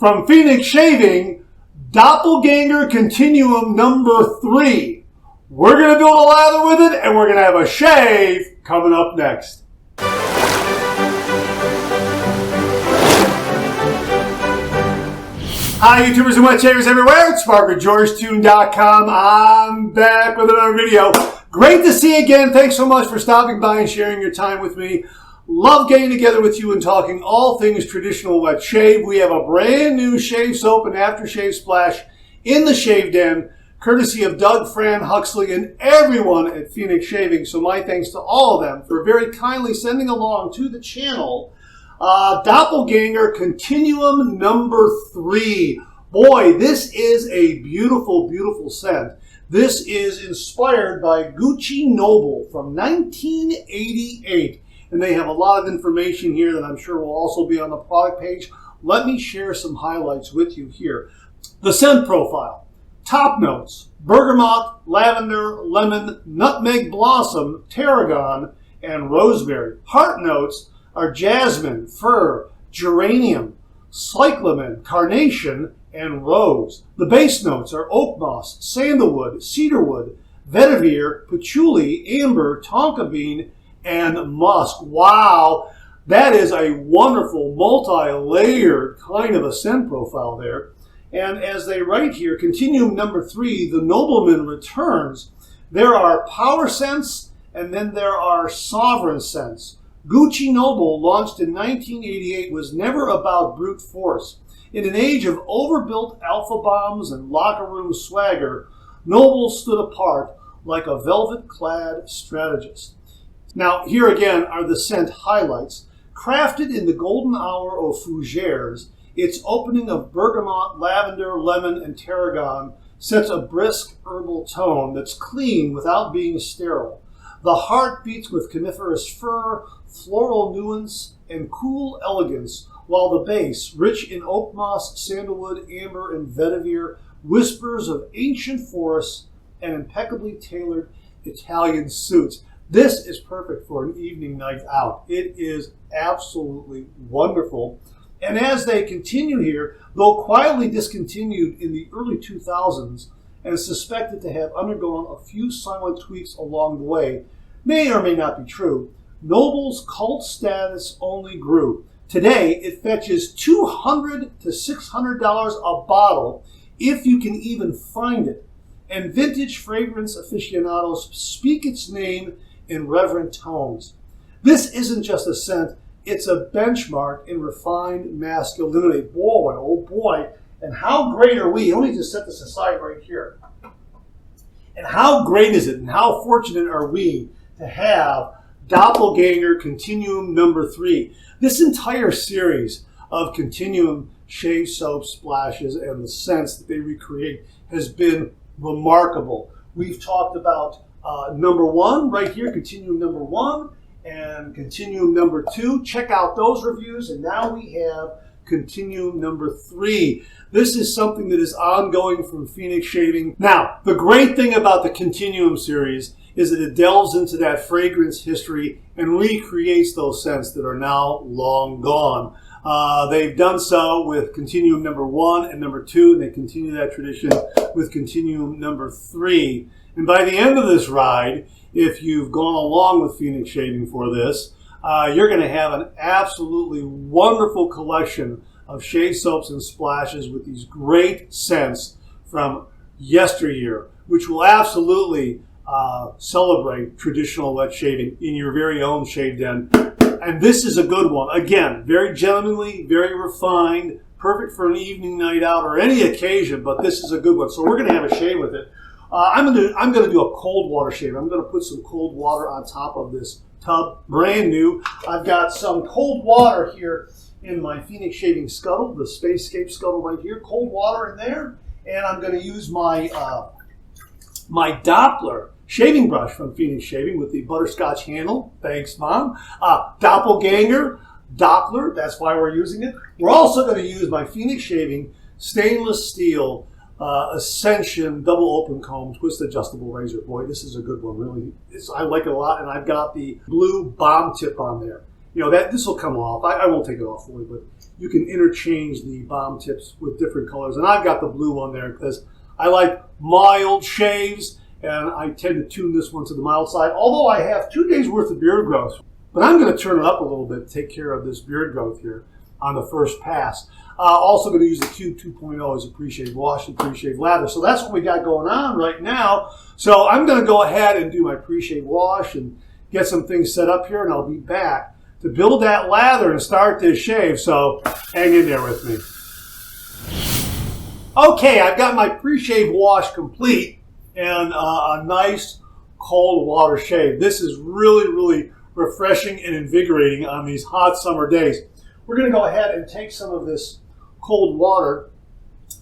from Phoenix Shaving, Doppelgänger Continuum No. 3. We're going to build a lather with it, and we're going to have a shave coming up next. Hi, YouTubers and wet shavers everywhere. It's Mark at Georgetoon.com. I'm back with another video. Great to see you again. Thanks so much for stopping by and sharing your time with me. Love getting together with you and talking all things traditional wet shave. We have a brand new shave soap and aftershave splash in the Shave Den, courtesy of Doug, Fran, Huxley, and everyone at Phoenix Shaving. So my thanks to all of them for very kindly sending along to the channel Doppelgänger Continuum No. 3. Boy, this is a beautiful, beautiful scent. This is inspired by Gucci Nobile from 1988. And they have a lot of information here that I'm sure will also be on the product page. Let me share some highlights with you here. The scent profile. Top notes: bergamot, lavender, lemon, nutmeg blossom, tarragon, and rosemary. Heart notes are jasmine, fir, geranium, cyclamen, carnation, and rose. The base notes are oak moss, sandalwood, cedarwood, vetiver, patchouli, amber, tonka bean, and musk. Wow, that is a wonderful multi-layered kind of a scent profile there. And as they write here, Continuum No. 3, the nobleman returns. There are power scents, and then there are sovereign scents. Gucci Nobile, launched in 1988, was never about brute force. In an age of overbuilt alpha bombs and locker room swagger, Nobile stood apart like a velvet-clad strategist. Now, here again are the scent highlights. Crafted in the golden hour of fougères, its opening of bergamot, lavender, lemon, and tarragon sets a brisk herbal tone that's clean without being sterile. The heart beats with coniferous fir, floral nuance, and cool elegance, while the base, rich in oak moss, sandalwood, amber, and vetiver, whispers of ancient forests and impeccably tailored Italian suits. This is perfect for an evening night out. It is absolutely wonderful. And as they continue here, though quietly discontinued in the early 2000s and suspected to have undergone a few silent tweaks along the way, may or may not be true, Noble's cult status only grew. Today, it fetches $200 to $600 a bottle, if you can even find it. And vintage fragrance aficionados speak its name in reverent tones. This isn't just a scent, it's a benchmark in refined masculinity. Boy, oh boy, and how great are we? Let me just set this aside right here. And how great is it, and how fortunate are we to have Doppelgänger Continuum No. 3. This entire series of Continuum shave soap splashes and the scents that they recreate has been remarkable. We've talked about number 1 right here, Continuum No. 1, and Continuum No. 2. Check out those reviews, and now we have Continuum No. 3. This is something that is ongoing from Phoenix Shaving. Now, the great thing about the Continuum series is that it delves into that fragrance history and recreates those scents that are now long gone. They've done so with Continuum No. 1 and No. 2, and they continue that tradition with Continuum No. 3. And by the end of this ride, if you've gone along with Phoenix Shaving for this, you're going to have an absolutely wonderful collection of shave soaps and splashes with these great scents from yesteryear, which will absolutely celebrate traditional wet shaving in your very own shave den. And this is a good one. Again, very gentlemanly, very refined, perfect for an evening night out or any occasion, but this is a good one. So we're going to have a shave with it. I'm going to do a cold water shave. I'm going to put some cold water on top of this tub, brand new. I've got some cold water here in my Phoenix Shaving scuttle, the Spacescape scuttle right here. Cold water in there, and I'm going to use my my Doppler shaving brush from Phoenix Shaving with the butterscotch handle. Thanks, Mom. Doppelgänger, Doppler, that's why we're using it. We're also going to use my Phoenix Shaving stainless steel Ascension double open comb twist adjustable razor. Boy, this is a good one, really. I like it a lot, and I've got the blue bomb tip on there. You know, this will come off. I won't take it off fully, but you can interchange the balm tips with different colors. And I've got the blue one there because I like mild shaves, and I tend to tune this one to the mild side, although I have 2 days worth of beard growth. But I'm going to turn it up a little bit to take care of this beard growth here on the first pass. Also going to use the Cube 2.0 as a pre-shave wash and pre-shave lather. So that's what we got going on right now. So I'm going to go ahead and do my pre-shave wash and get some things set up here, and I'll be back to build that lather and start this shave. So hang in there with me. Okay, I've got my pre-shave wash complete and a nice cold water shave. This is really, really refreshing and invigorating on these hot summer days. We're going to go ahead and take some of this cold water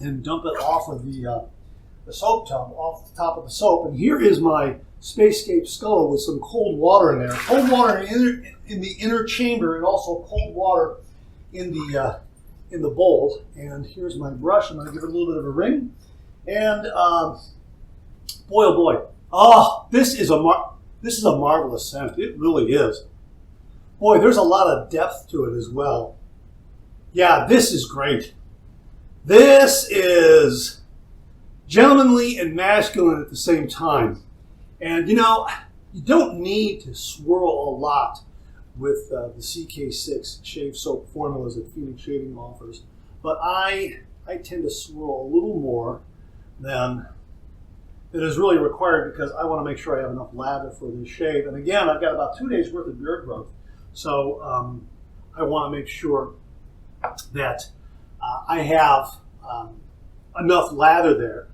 and dump it off of the soap tub, off the top of the soap. And here is my Spacescape scuttle with some cold water in there. Cold water in the inner chamber, and also cold water in the bowl. And here's my brush. I'm going to give it a little bit of a ring. And boy, oh boy, oh, this is a marvelous scent. It really is. Boy, there's a lot of depth to it as well. Yeah, this is great. This is gentlemanly and masculine at the same time. And you know, you don't need to swirl a lot with the CK6 shave soap formulas that Phoenix Shaving offers. But I tend to swirl a little more than it is really required, because I want to make sure I have enough lather for this shave. And again, I've got about 2 days worth of beard growth. So I want to make sure that I have enough lather there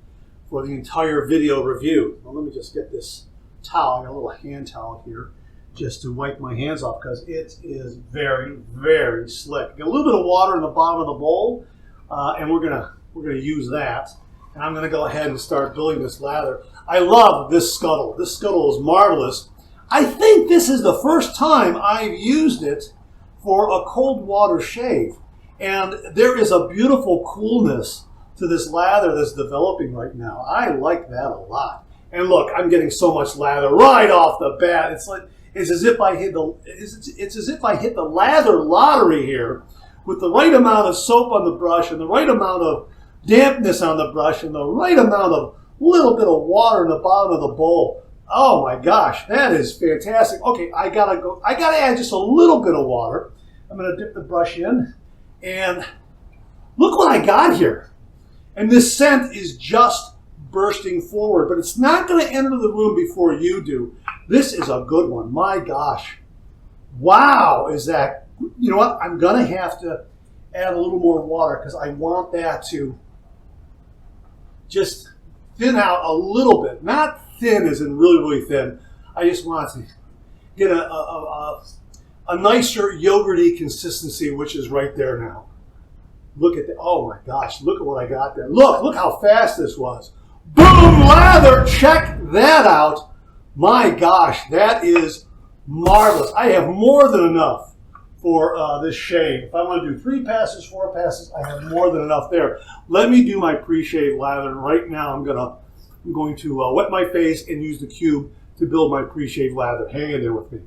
for the entire video review. Well, let me just get this towel. I got a little hand towel here just to wipe my hands off, because it is very, very slick. Got a little bit of water in the bottom of the bowl, and we're gonna use that. And I'm gonna go ahead and start building this lather. I love this scuttle. This scuttle is marvelous. I think this is the first time I've used it for a cold water shave. And there is a beautiful coolness to this lather that's developing right now. I like that a lot. And look, I'm getting so much lather right off the bat. It's as if I hit the lather lottery here, with the right amount of soap on the brush and the right amount of dampness on the brush and the right amount of little bit of water in the bottom of the bowl. Oh my gosh, that is fantastic. Okay, I gotta add just a little bit of water. I'm gonna dip the brush in, and look what I got here. And this scent is just bursting forward, but it's not gonna enter the room before you do. This is a good one, my gosh. Wow, is that, you know what? I'm gonna have to add a little more water, because I want that to just thin out a little bit. Not thin as in really, really thin. I just want to get a nicer yogurty consistency, which is right there now. Look at that. Oh my gosh, look at what I got there. Look how fast this was. Boom, lather, check that out. My gosh, that is marvelous. I have more than enough for this shave. If I want to do 3 passes, 4 passes, I have more than enough there. Let me do my pre-shave lather. Right now I'm going to wet my face and use the cube to build my pre-shave lather. Hang in there with me.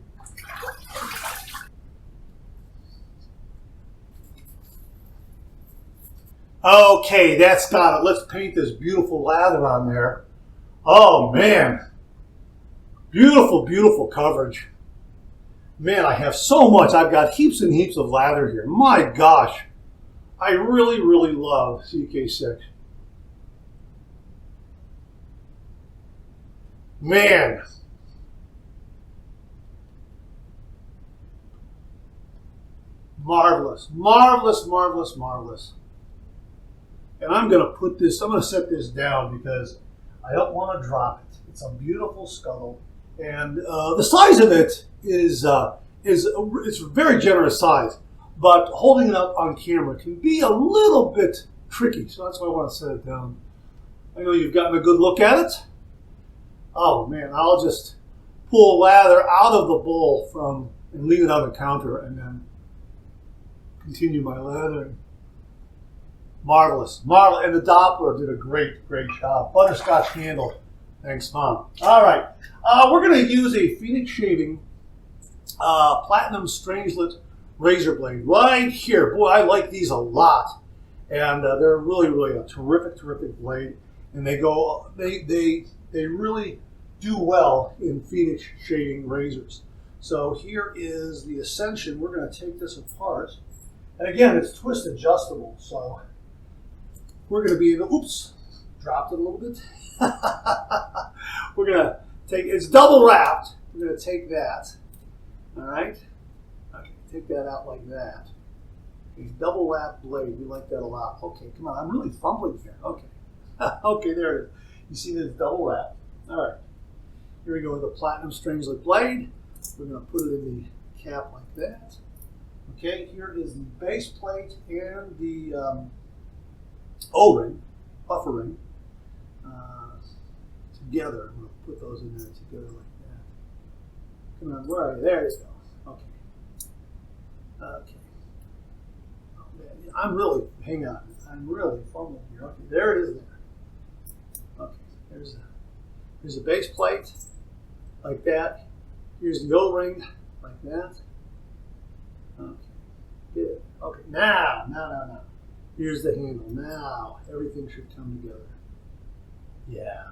Okay, that's got it. Let's paint this beautiful lather on there. Oh man, beautiful, beautiful coverage. Man, I have so much. I've got heaps and heaps of lather here. My gosh, I really, really love CK6. Man. Marvelous, marvelous, marvelous, marvelous. And I'm going to set this down because I don't want to drop it. It's a beautiful scuttle. And the size of it is it's a very generous size, but holding it up on camera can be a little bit tricky. So that's why I want to set it down. I know you've gotten a good look at it. Oh man, I'll just pull lather out of the bowl and leave it on the counter, and then continue my lathering. Marvelous, marvelous. And the Doppler did a great, great job. Butterscotch handle. Thanks, Mom. All right, we're going to use a Phoenix Shaving Platinum Strangelet razor blade right here. Boy, I like these a lot. And they're really, really a terrific blade. And they really do well in Phoenix shading razors. So here is the Ascension. We're going to take this apart. And again, it's twist adjustable. So we're going to be able, oops, dropped it a little bit. We're going to take, it's double wrapped. We're going to take that. All right. Okay, take that out like that. Okay, double wrapped blade. We like that a lot. Okay, come on. I'm really fumbling here. Okay. Okay, there it is. You see that it's double wrapped. All right. Here we go with a platinum strangelet blade. We're going to put it in the cap like that. Okay, here is the base plate and the O-ring, buffer ring, together. I'm going to put those in there together like that. Come on, where are you? There you go. Okay. Okay. Oh, man. I'm really, hang on. I'm really fumbling here. Okay, there it is there. Okay, here's the base plate, like that. Here's the O-ring, like that. Okay, good. Okay, now. Here's the handle. Now, everything should come together. Yeah.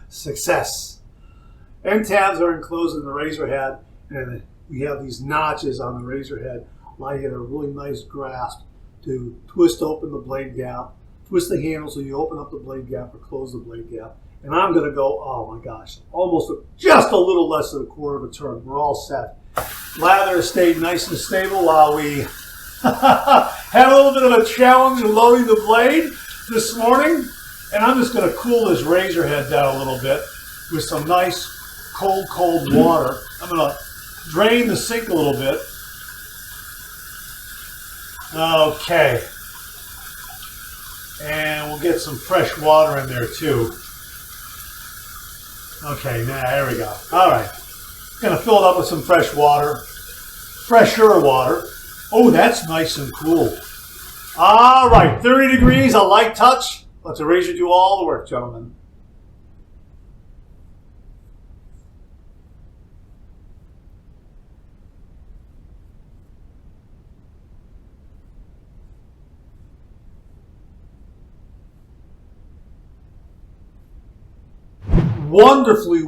Success. End tabs are enclosed in the razor head, and we have these notches on the razor head, allow you to get a really nice grasp to twist open the blade gap, twist the handle so you open up the blade gap or close the blade gap. And I'm going to go, oh my gosh, just a little less than a quarter of a turn. We're all set. Lather stayed nice and stable while we had a little bit of a challenge in loading the blade this morning. And I'm just going to cool this razor head down a little bit with some nice cold water. I'm going to drain the sink a little bit. Okay. And we'll get some fresh water in there too. Okay, now there we go. All right. Gonna fill it up with some fresh water. Fresher water. Oh, that's nice and cool. All right, 30 degrees, a light touch. Let the razor do all the work, gentlemen.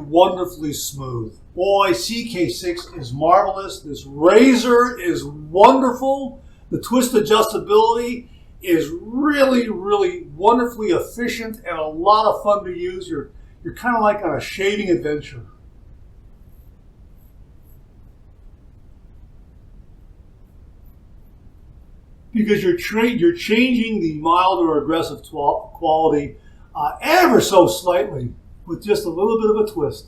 Wonderfully smooth. Boy, CK6 is marvelous. This razor is wonderful. The twist adjustability is really wonderfully efficient and a lot of fun to use. You're kind of like on a shaving adventure. Because you're changing the mild or aggressive quality ever so slightly, with just a little bit of a twist.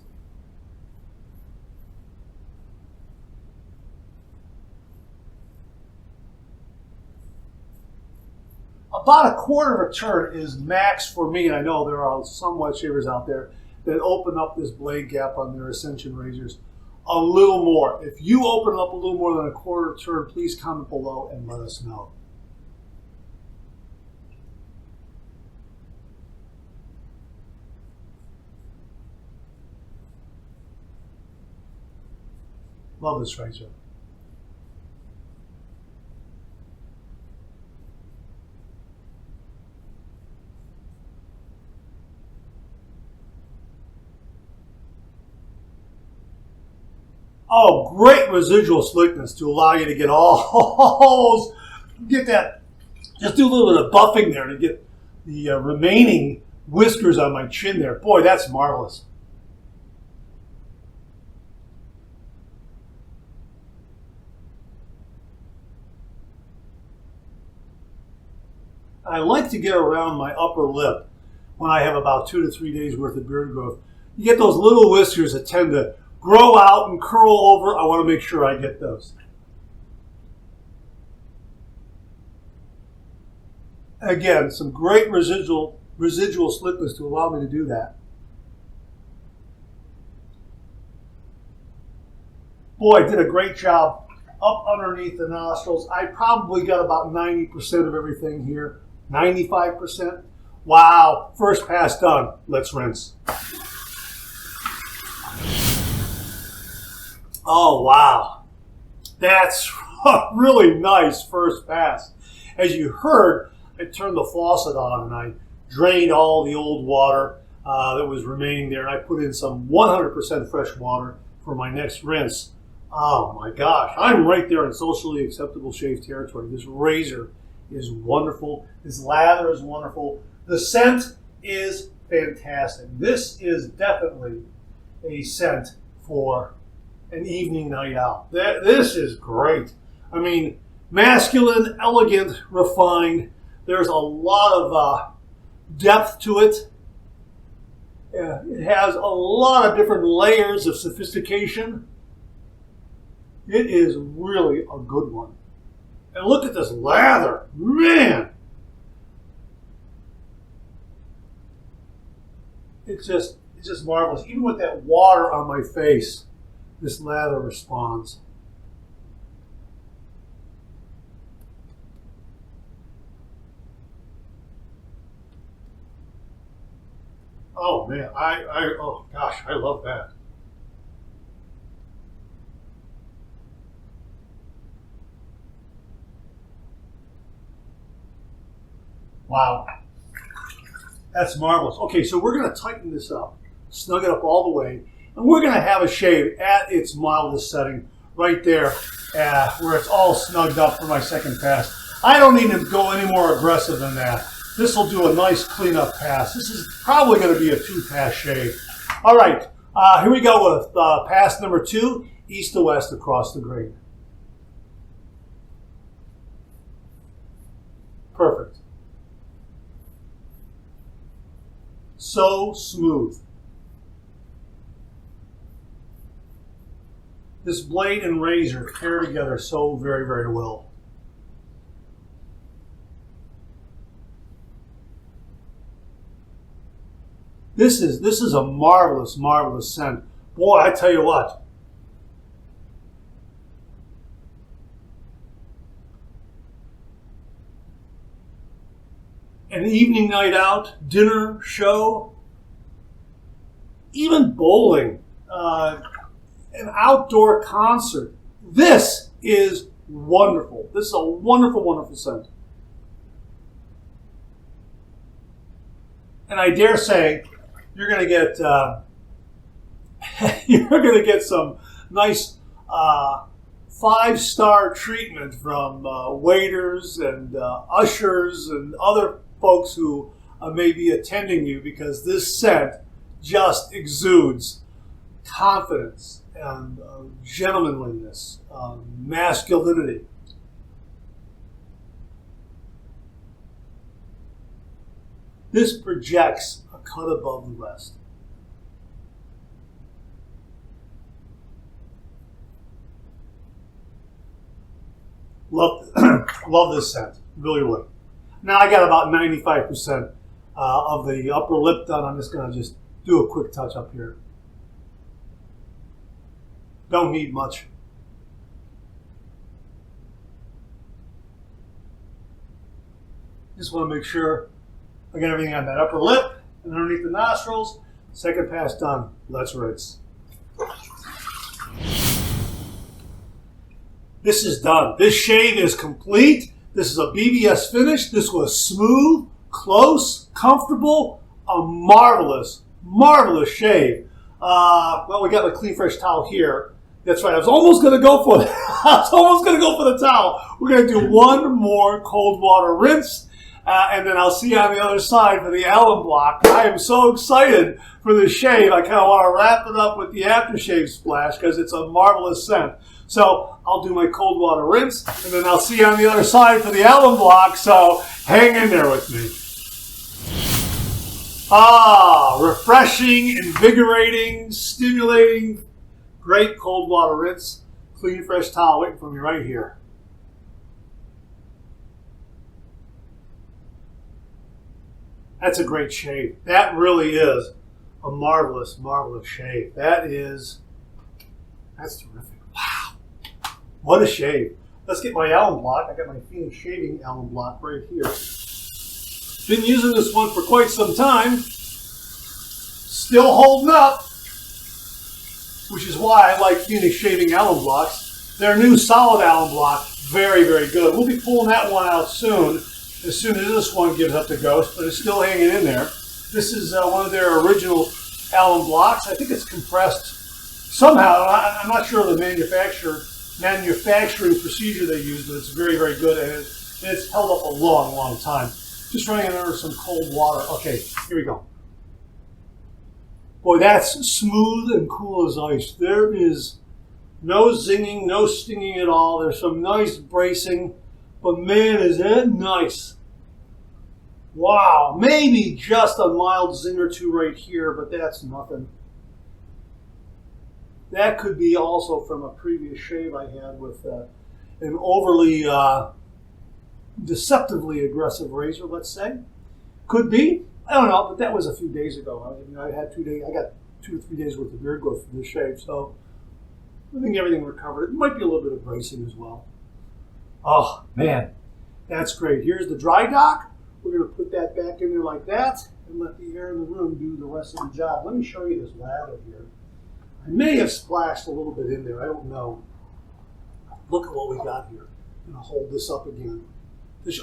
About a quarter of a turn is max for me, and I know there are some wet shavers out there that open up this blade gap on their Ascension razors a little more. If you open it up a little more than a quarter turn, please comment below and let us know. Love this razor. Oh, great residual slickness to allow you to get all get that, just do a little bit of buffing there to get the remaining whiskers on my chin there. Boy, that's marvelous. I like to get around my upper lip when I have about 2 to 3 days worth of beard growth. You get those little whiskers that tend to grow out and curl over. I want to make sure I get those. Again, some great residual slickness to allow me to do that. Boy, I did a great job up underneath the nostrils. I probably got about 90% of everything here. 95%. Wow, first pass done. Let's rinse. Oh, wow. That's a really nice first pass. As you heard, I turned the faucet on and I drained all the old water that was remaining there, and I put in some 100% fresh water for my next rinse. Oh my gosh, I'm right there in socially acceptable shave territory. This razor is wonderful. This lather is wonderful. The scent is fantastic. This is definitely a scent for an evening night out. This is great. I mean, masculine, elegant, refined. There's a lot of depth to it. It has a lot of different layers of sophistication. It is really a good one. And look at this lather. Man! It's just marvelous. Even with that water on my face, this lather responds. Oh man, oh gosh, I love that. Wow, that's marvelous. Okay, so we're going to tighten this up, snug it up all the way, and we're going to have a shave at its mildest setting right there where it's all snugged up for my second pass. I don't need to go any more aggressive than that. This will do a nice cleanup pass. This is probably going to be a 2-pass shave. All right, here we go with pass number 2, east to west across the grain. Perfect. So smooth. This blade and razor pair together so very, very well. This is a marvelous, marvelous scent. Boy, I tell you what. An evening night out, dinner, show, even bowling, an outdoor concert. This is wonderful. This is a wonderful, wonderful scent. And I dare say you're going to get some nice 5-star treatment from waiters and ushers and other folks who may be attending you, because this scent just exudes confidence and gentlemanliness, masculinity. This projects a cut above the rest. Love, love this scent, really, really. Now I got about 95% of the upper lip done. I'm just going to just do a quick touch up here. Don't need much. Just want to make sure I get everything on that upper lip and underneath the nostrils. Second pass done. Let's rinse. This is done. This shave is complete. This is a BBS finish. This was smooth, close, comfortable, a marvelous, marvelous shave. Well, we got the clean, fresh towel here. That's right. I was almost going to go for it. I was almost going to go for the towel. We're going to do one more cold water rinse, and then I'll see you on the other side for the alum block. I am so excited for this shave. I kind of want to wrap it up with the aftershave splash because it's a marvelous scent. So I'll do my cold water rinse, and then I'll see you on the other side for the alum block. So hang in there with me. Refreshing, invigorating, stimulating. Great cold water rinse. Clean, fresh towel waiting for me right here. That's a great shave. That really is a marvelous, marvelous shave. That's terrific. Wow. What a shave. Let's get my alum block. I got my Phoenix shaving alum block right here. Been using this one for quite some time. Still holding up, which is why I like Phoenix shaving alum blocks. Their new solid alum block, very, very good. We'll be pulling that one out soon as this one gives up the ghost, but it's still hanging in there. This is one of their original alum blocks. I think it's compressed somehow. I'm not sure of the manufacturing procedure they use, but it's very, very good, and it's held up a long, long time. Just running it under some cold water. Okay, here we go. Boy, that's smooth and cool as ice. There is no zinging, no stinging at all. There's some nice bracing, but man, is that nice. Wow, maybe just a mild zing or two right here, but that's nothing. That could be also from a previous shave I had with an overly deceptively aggressive razor, let's say. Could be. I don't know, but that was a few days ago. I had 2 days. I got 2 or 3 days worth of beard growth from this shave, so I think everything recovered. It might be a little bit of bracing as well. Oh man, that's great. Here's the dry dock. We're going to put that back in there like that and let the air in the room do the rest of the job. Let me show you this lather here. I may have splashed a little bit in there. I don't know. Look at what we got here. I'm going to hold this up again.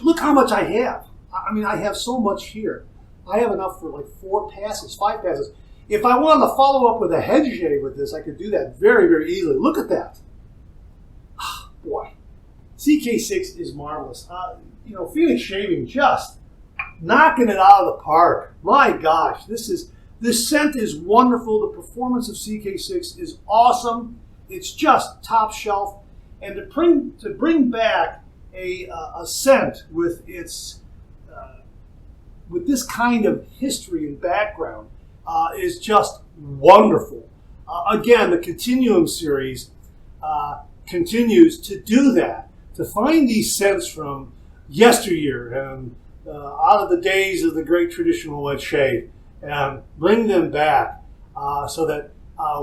Look how much I have. I mean, I have so much here. I have enough for like 4 passes, 5 passes. If I wanted to follow up with a head shave with this, I could do that very, very easily. Look at that. Boy, CK6 is marvelous. Phoenix Shaving just knocking it out of the park. My gosh, this scent is wonderful. The performance of CK6 is awesome. It's just top shelf. And to bring back a scent with with this kind of history and background is just wonderful. Again, the Continuum series continues to do that, to find these scents from yesteryear and out of the days of the great traditional wet shave and bring them back so that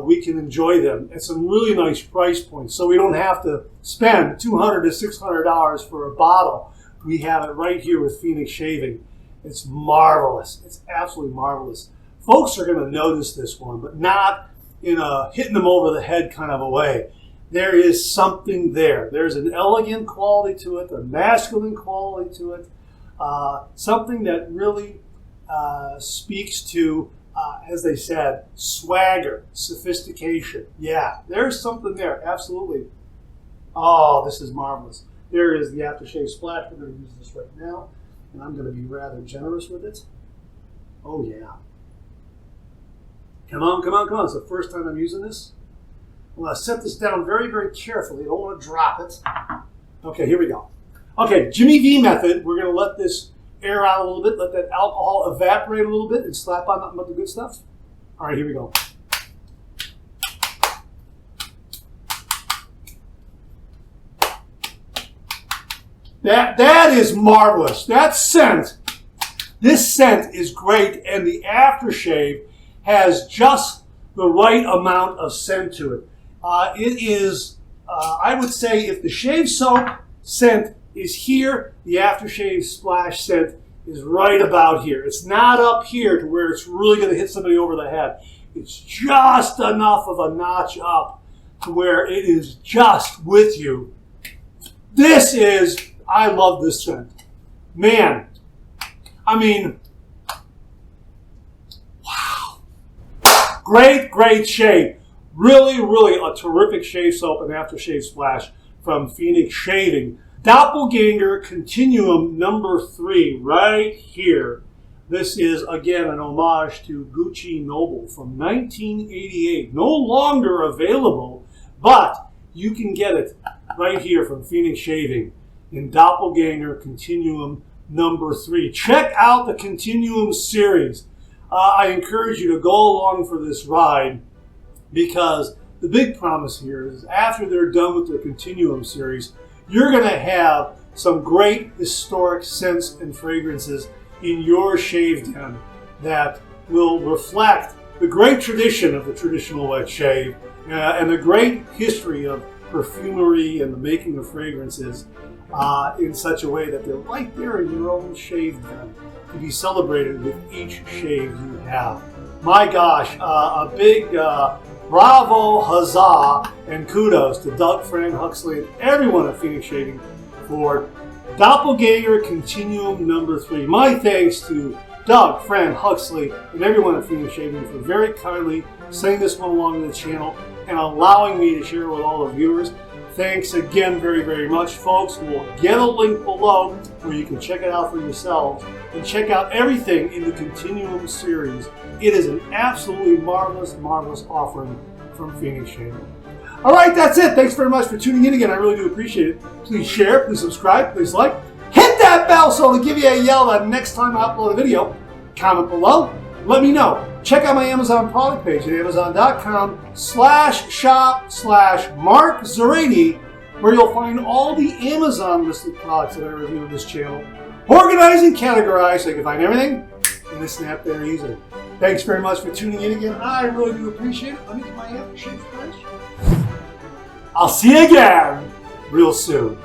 we can enjoy them at some really nice price points, so we don't have to spend $200 to $600 for a bottle. We have it right here with Phoenix Shaving. It's marvelous. It's absolutely marvelous. Folks are going to notice this one, but not in a hitting them over the head kind of a way. There is something there. There's an elegant quality to it, a masculine quality to it, something that really speaks to, as they said, swagger, sophistication. Yeah, there's something there, absolutely. Oh, this is marvelous. There is the aftershave splash. We're going to use this right now, and I'm going to be rather generous with it. Oh, yeah. Come on, come on, come on. It's the first time I'm using this. I'm going to set this down very, very carefully. I don't want to drop it. Okay, here we go. Okay, Jimmy V method. We're going to let this air out a little bit, let that alcohol evaporate a little bit, and slap on nothing but the good stuff. All right, here we go. That is marvelous. That scent, this scent is great, and the aftershave has just the right amount of scent to it. It is, I would say, if the shave soap scent is here, the aftershave splash scent is right about here. It's not up here to where it's really going to hit somebody over the head. It's just enough of a notch up to where it is just with you. This is, I love this scent. Man, I mean, wow. Great, great shave. Really, really a terrific shave soap and aftershave splash from Phoenix Shaving. Doppelgänger Continuum No. 3 right here. This is, again, an homage to Gucci Nobile from 1988. No longer available, but you can get it right here from Phoenix Shaving in Doppelgänger Continuum No. 3. Check out the Continuum series. I encourage you to go along for this ride, because the big promise here is after they're done with the Continuum series, you're going to have some great historic scents and fragrances in your shave den that will reflect the great tradition of the traditional wet shave and the great history of perfumery and the making of fragrances in such a way that they're right there in your own shave den to be celebrated with each shave you have. My gosh, a big Bravo, huzzah, and kudos to Doug, Fran, Huxley, and everyone at Phoenix Shaving for Doppelgänger Continuum No. 3. My thanks to Doug, Fran, Huxley, and everyone at Phoenix Shaving for very kindly sending this one along to the channel and allowing me to share it with all the viewers. Thanks again very, very much, folks. We'll get a link below where you can check it out for yourselves and check out everything in the Continuum series. It is an absolutely marvelous, marvelous offering from Phoenix Shaving. All right, that's it. Thanks very much for tuning in again. I really do appreciate it. Please share, please subscribe, please like. Hit that bell so it'll give you a yell the next time I upload a video. Comment below. Let me know. Check out my Amazon product page at amazon.com/shop/Mark Zerati, where you'll find all the Amazon listed products that I review on this channel, organized and categorized so you can find everything in a snap there easily. Thanks very much for tuning in again. I really do appreciate it. Let me get my aftershave first. I'll see you again real soon.